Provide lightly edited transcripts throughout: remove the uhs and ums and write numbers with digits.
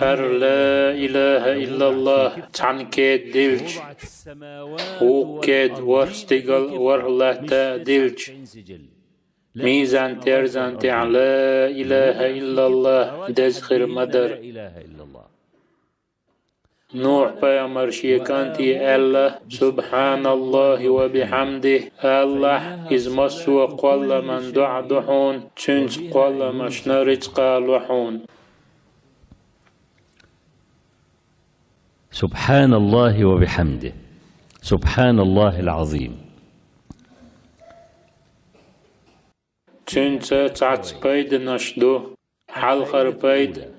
هر لا إله إلا الله تعنكيد دلج وكيد ورستيغل ورلتا دلج ميزان تيرزان تعالى لا إله إلا الله دزخر مدر نوح بيامر شيكانتي الله سبحان الله وبحمده الله إز مسوا قل من دعدحون تنس قل مشنرج قالوحون سبحان الله وبحمده سبحان الله العظيم تنس تعت بيد نشدو حلقر بيد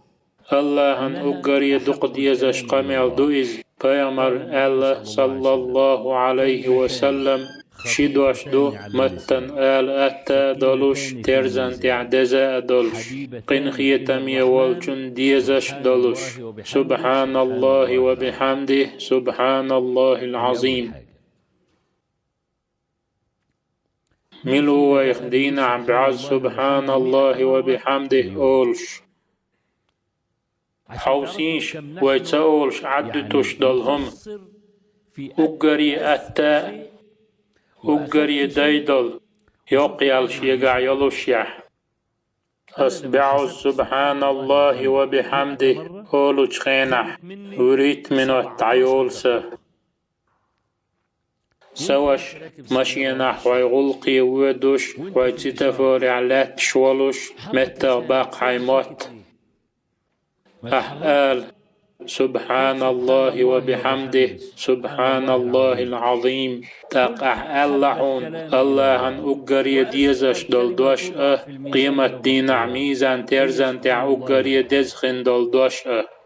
الله أن أقر يدق ديزش قميل دوئز بيامر الله صلى الله عليه وسلم شدوش دو متن أتا دلوش ترزن تعدزا دلوش قنخية تمية والجن ديزش دلوش سبحان الله وبحمده سبحان الله العظيم ملو ويخدين عبعز سبحان الله وبحمده أولش حوسينش ويتسأولش عدتوش دلهم أقري أتا أقري دايدل يقيالش يقع يلوشيح أصبعوا سبحان الله وبحمده أولوش خينح وريت منو تعيولسه سوش مشينح ويغلقي ودوش ويتتفور علات شولوش متى باق حيموت أحال سبحان الله وبحمده سبحان الله العظيم تقح اللحون الله أن أقر يديزش دلدوش قيمة دين عميزان ترزان تع أقر يدزخن دلدوش